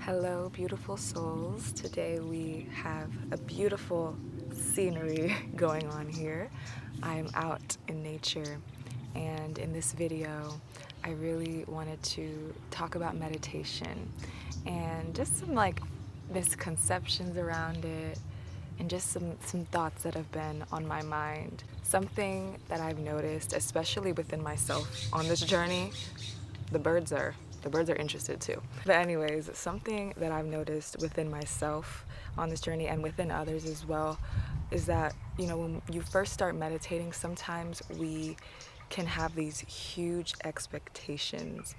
Hello, beautiful souls. Today we have a beautiful scenery going on here. I'm out in nature, and in this video, I really wanted to talk about meditation and just some misconceptions around it and just some thoughts that have been on my mind. Something that I've noticed, especially within myself on this journey, the birds are the birds are interested too. But anyways, something that I've noticed within myself on this journey and within others as well is that, when you first start meditating, sometimes we can have these huge expectations.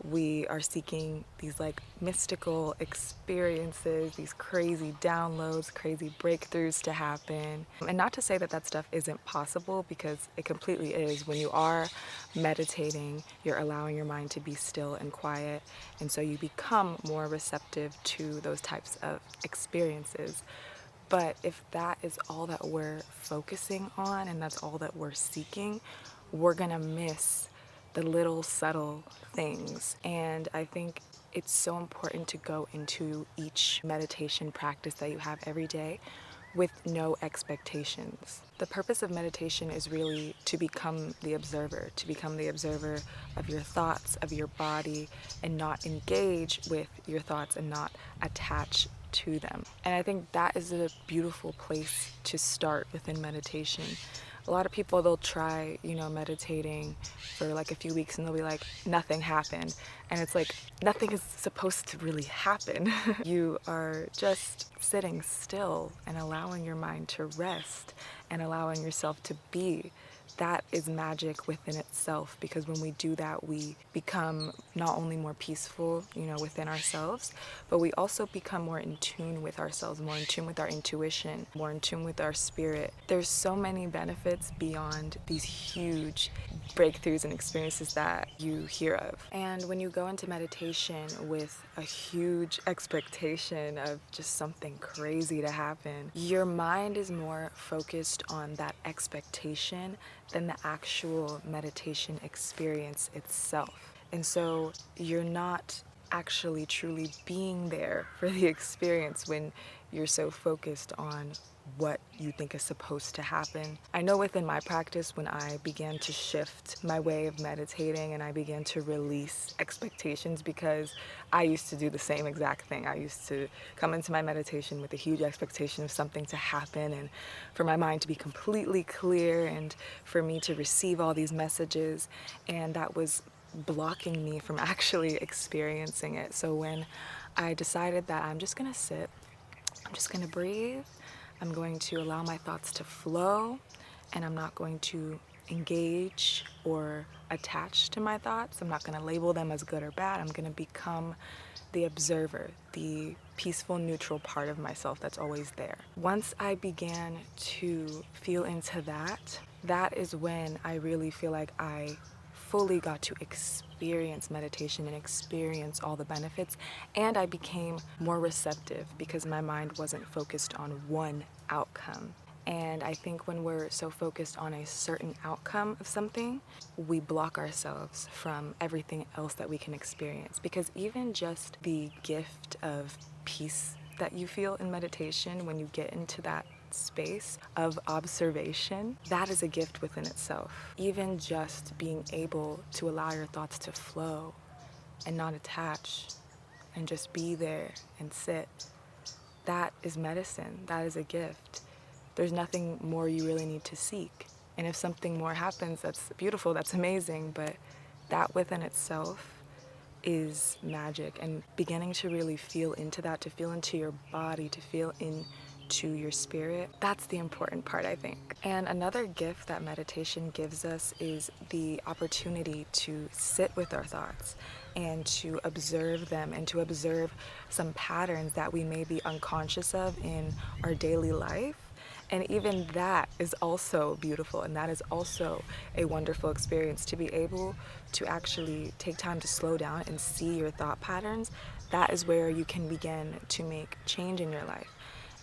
We are seeking these mystical experiences, these crazy downloads, crazy breakthroughs to happen. And not to say that that stuff isn't possible, because it completely is. When you are meditating, you're allowing your mind to be still and quiet. And so you become more receptive to those types of experiences. But if that is all that we're focusing on and that's all that we're seeking, we're gonna miss the little subtle things. And I think it's so important to go into each meditation practice that you have every day with no expectations. The purpose of meditation is really to become the observer, of your thoughts, of your body, and not engage with your thoughts and not attach to them. And I think that is a beautiful place to start within meditation. A lot of people, they'll try, meditating for like a few weeks and they'll be like, nothing happened. And it's like, nothing is supposed to really happen. You are just sitting still and allowing your mind to rest and allowing yourself to be. That is magic within itself, because when we do that, we become not only more peaceful, within ourselves, but we also become more in tune with ourselves, more in tune with our intuition, more in tune with our spirit. There's so many benefits beyond these huge breakthroughs and experiences that you hear of. And when you go into meditation with a huge expectation of just something crazy to happen, your mind is more focused on that expectation than the actual meditation experience itself. And so you're not actually truly being there for the experience when you're so focused on what you think is supposed to happen. I know within my practice, when I began to shift my way of meditating and I began to release expectations, because I used to do the same exact thing. I used to come into my meditation with a huge expectation of something to happen and for my mind to be completely clear and for me to receive all these messages, and that was blocking me from actually experiencing it. So when I decided that I'm just gonna sit, I'm just gonna breathe, I'm going to allow my thoughts to flow, and I'm not going to engage or attach to my thoughts. I'm not gonna label them as good or bad. I'm gonna become the observer, the peaceful, neutral part of myself that's always there. Once I began to feel into that, that is when I really feel like I fully got to experience meditation and experience all the benefits, and I became more receptive because my mind wasn't focused on one outcome. And I think when we're so focused on a certain outcome of something, we block ourselves from everything else that we can experience. Because even just the gift of peace that you feel in meditation, when you get into that space of observation, that is a gift within itself. Even just being able to allow your thoughts to flow and not attach and just be there and sit, that is medicine. That is a gift. There's nothing more you really need to seek. And if something more happens, that's beautiful, that's amazing, but that within itself is magic. And beginning to really feel into that, to feel into your body, to feel into your spirit, that's the important part, I think. And another gift that meditation gives us is the opportunity to sit with our thoughts and to observe them and to observe some patterns that we may be unconscious of in our daily life. And even that is also beautiful, and that is also a wonderful experience, to be able to actually take time to slow down and see your thought patterns. That is where you can begin to make change in your life.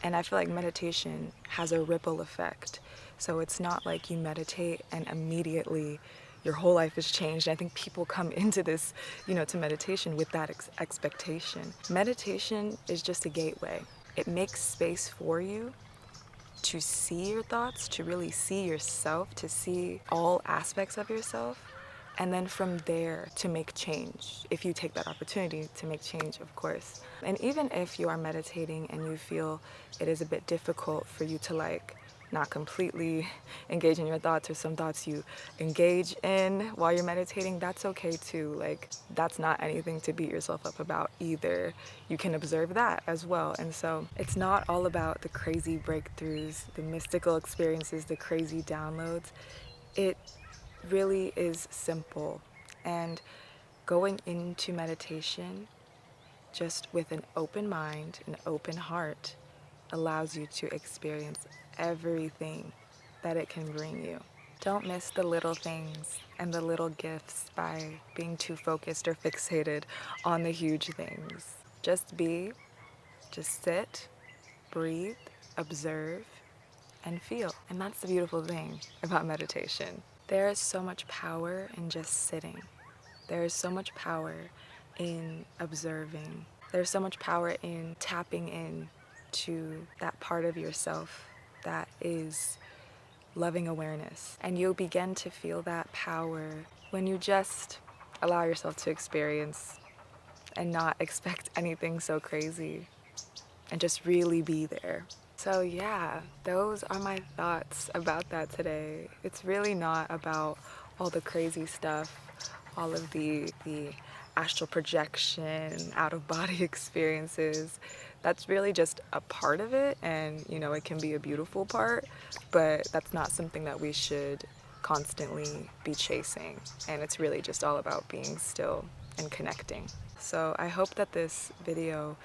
And I feel like meditation has a ripple effect. So it's not like you meditate and immediately your whole life is changed. And I think people come into this, to meditation with that expectation. Meditation is just a gateway. It makes space for you to see your thoughts, to really see yourself, to see all aspects of yourself, and then from there to make change, if you take that opportunity to make change, of course. And even if you are meditating and you feel it is a bit difficult for you to not completely engage in your thoughts, or some thoughts you engage in while you're meditating, that's okay too. That's not anything to beat yourself up about either. You can observe that as well. And so it's not all about the crazy breakthroughs, the mystical experiences, the crazy downloads. It really is simple. And going into meditation just with an open mind, an open heart, allows you to experience everything that it can bring you. Don't miss the little things and the little gifts by being too focused or fixated on the huge things. Just sit, breathe, observe, and feel. And that's the beautiful thing about meditation. There is so much power in just sitting. There is so much power in observing. There's so much power in tapping in to that part of yourself that is loving awareness. And you'll begin to feel that power when you just allow yourself to experience and not expect anything so crazy, and just really be there. So yeah, those are my thoughts about that today. It's really not about all the crazy stuff, all of the astral projection, out-of-body experiences. That's really just a part of it, and it can be a beautiful part, but that's not something that we should constantly be chasing. And it's really just all about being still and connecting. So I hope that this video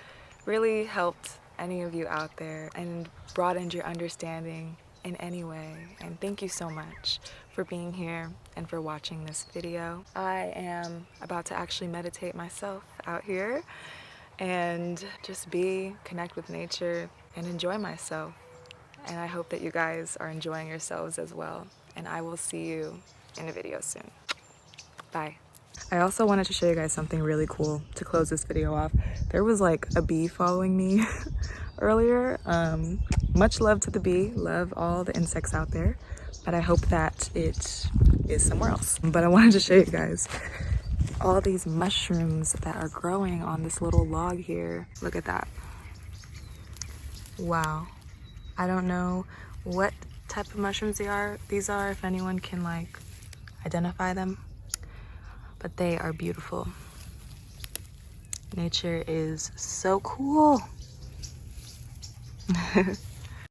really helped any of you out there and broadened your understanding in any way. And thank you so much for being here and for watching this video. I am about to actually meditate myself out here and just connect with nature and enjoy myself. And I hope that you guys are enjoying yourselves as well. And I will see you in a video soon. Bye. I also wanted to show you guys something really cool to close this video off. There was a bee following me earlier. Much love to the bee, love all the insects out there, but I hope that it is somewhere else. But I wanted to show you guys all these mushrooms that are growing on this little log here. Look at that. Wow. I don't know what type of mushrooms these are, if anyone can identify them. But they are beautiful. Nature is so cool.